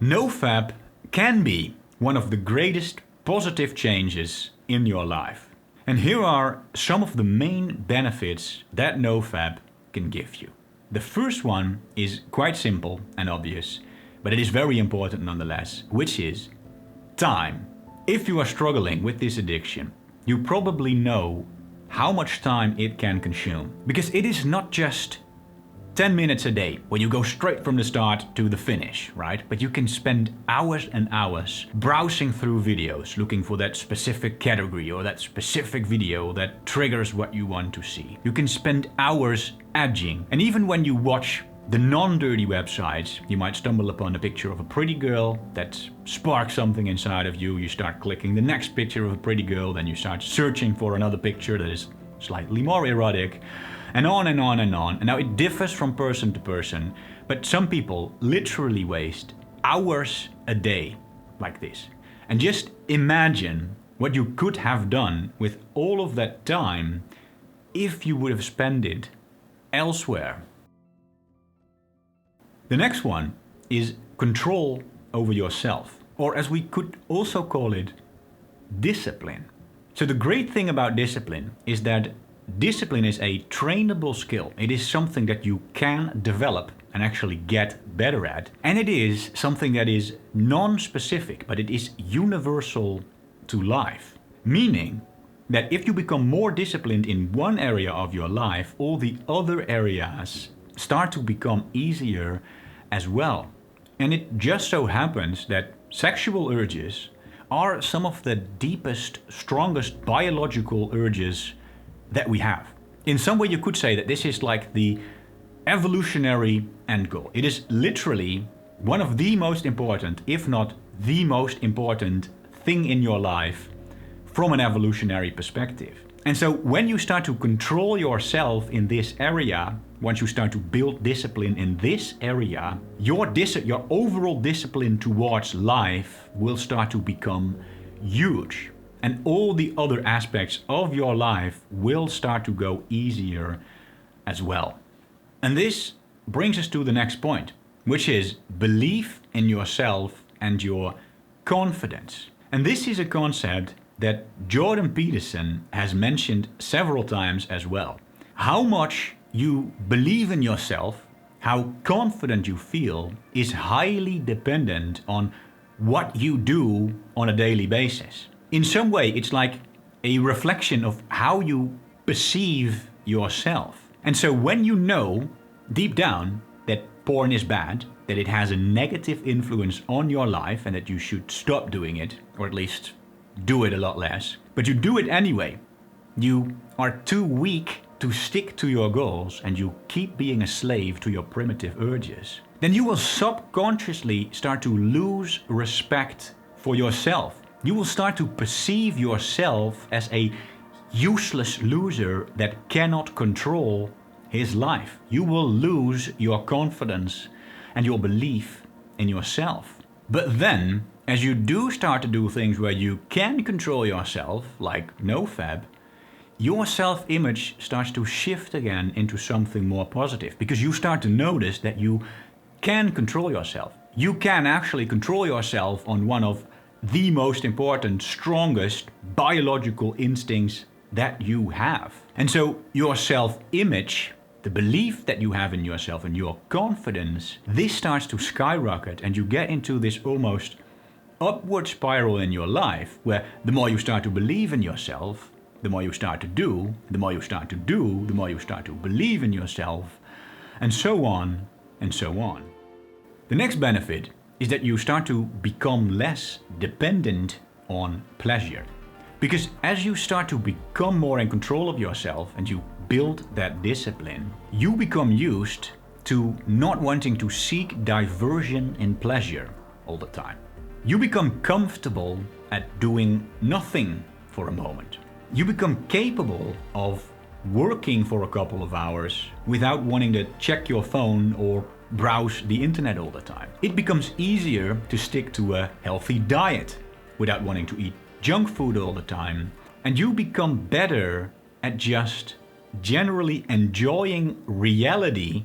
NoFap can be one of the greatest positive changes in your life. And here are some of the main benefits that NoFap can give you. The first one is quite simple and obvious, but it is very important nonetheless, which is time. If you are struggling with this addiction, you probably know how much time it can consume. Because it is not just 10 minutes a day where you go straight from the start to the finish, right? But you can spend hours and hours browsing through videos, looking for that specific category or that specific video that triggers what you want to see. You can spend hours edging. And even when you watch the non-dirty websites, you might stumble upon a picture of a pretty girl that sparks something inside of you. You start clicking the next picture of a pretty girl, then you start searching for another picture that is slightly more erotic, and on and on and on. And now it differs from person to person, but some people literally waste hours a day like this. And just imagine what you could have done with all of that time if you would have spent it elsewhere. The next one is control over yourself, or as we could also call it, discipline. So the great thing about discipline is that discipline is a trainable skill. It is something that you can develop and actually get better at. And it is something that is non-specific, but it is universal to life. Meaning that if you become more disciplined in one area of your life, all the other areas start to become easier as well. And it just so happens that sexual urges are some of the deepest, strongest biological urges that we have. In some way you could say that this is like the evolutionary end goal. It is literally one of the most important, if not the most important thing in your life from an evolutionary perspective. And so when you start to control yourself in this area, once you start to build discipline in this area, your overall discipline towards life will start to become huge. And all the other aspects of your life will start to go easier as well. And this brings us to the next point, which is belief in yourself and your confidence. And this is a concept that Jordan Peterson has mentioned several times as well. How much you believe in yourself, how confident you feel, is highly dependent on what you do on a daily basis. In some way, it's like a reflection of how you perceive yourself. And so when you know deep down that porn is bad, that it has a negative influence on your life and that you should stop doing it, or at least do it a lot less, but you do it anyway, you are too weak to stick to your goals and you keep being a slave to your primitive urges, then you will subconsciously start to lose respect for yourself. You will start to perceive yourself as a useless loser that cannot control his life. You will lose your confidence and your belief in yourself. But then, as you do start to do things where you can control yourself, like NoFap, your self-image starts to shift again into something more positive, because you start to notice that you can control yourself. You can actually control yourself on one of the most important, strongest biological instincts that you have. And so your self-image, the belief that you have in yourself and your confidence, this starts to skyrocket and you get into this almost upward spiral in your life where the more you start to believe in yourself, the more you start to do, the more you start to do, the more you start to believe in yourself, and so on and so on. The next benefit is that you start to become less dependent on pleasure. Because as you start to become more in control of yourself and you build that discipline, you become used to not wanting to seek diversion in pleasure all the time. You become comfortable at doing nothing for a moment. You become capable of working for a couple of hours without wanting to check your phone or browse the internet all the time. It becomes easier to stick to a healthy diet without wanting to eat junk food all the time. And you become better at just generally enjoying reality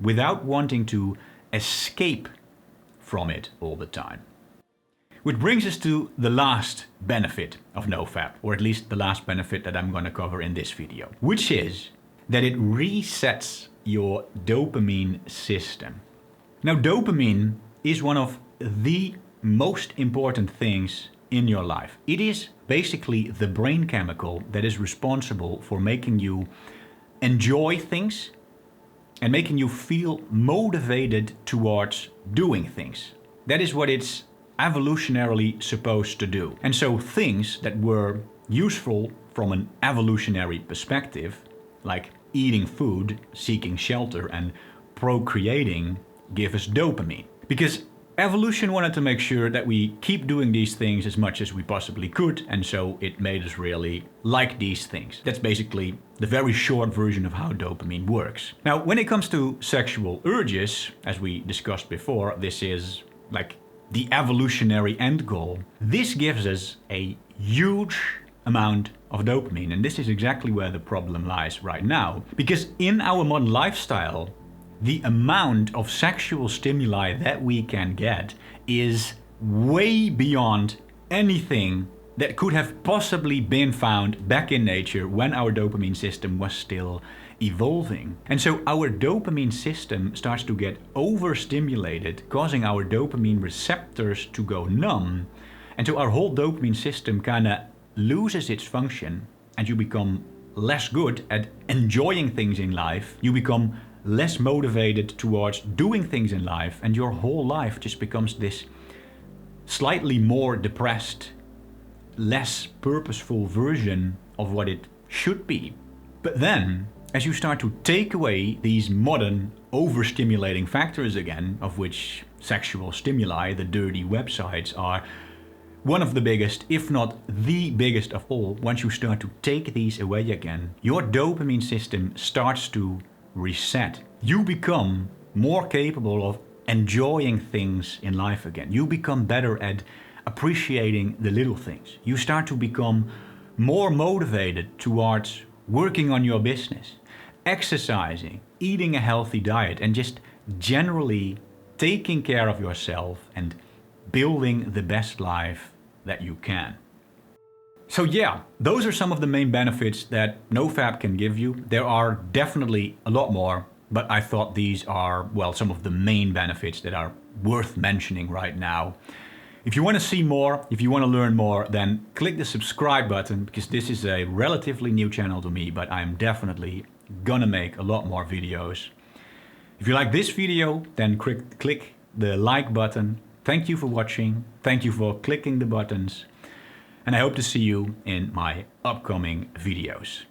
without wanting to escape from it all the time. Which brings us to the last benefit of NoFap, or at least the last benefit that I'm going to cover in this video, which is that it resets your dopamine system. Now, dopamine is one of the most important things in your life. It is basically the brain chemical that is responsible for making you enjoy things and making you feel motivated towards doing things. That is what it's evolutionarily supposed to do. And so things that were useful from an evolutionary perspective, like eating food, seeking shelter, and procreating, give us dopamine. Because evolution wanted to make sure that we keep doing these things as much as we possibly could, and so it made us really like these things. That's basically the very short version of how dopamine works. Now, when it comes to sexual urges, as we discussed before, this is like the evolutionary end goal. This gives us a huge amount of dopamine, and this is exactly where the problem lies right now. Because in our modern lifestyle, the amount of sexual stimuli that we can get is way beyond anything that could have possibly been found back in nature when our dopamine system was still evolving. And so our dopamine system starts to get overstimulated, causing our dopamine receptors to go numb. And so our whole dopamine system kind of loses its function, and you become less good at enjoying things in life. You become less motivated towards doing things in life, and your whole life just becomes this slightly more depressed, less purposeful version of what it should be. But then, as you start to take away these modern overstimulating factors again, of which sexual stimuli, the dirty websites, are one of the biggest, if not the biggest of all, once you start to take these away again, your dopamine system starts to reset. You become more capable of enjoying things in life again. You become better at appreciating the little things. You start to become more motivated towards working on your business, exercising, eating a healthy diet, and just generally taking care of yourself and building the best life that you can. So yeah, those are some of the main benefits that NoFap can give you. There are definitely a lot more, but I thought these are, well, some of the main benefits that are worth mentioning right now. If you want to see more, if you want to learn more, then click the subscribe button, because this is a relatively new channel to me, but I'm definitely gonna make a lot more videos. If you like this video, then click the like button. Thank you for watching. Thank you for clicking the buttons. And I hope to see you in my upcoming videos.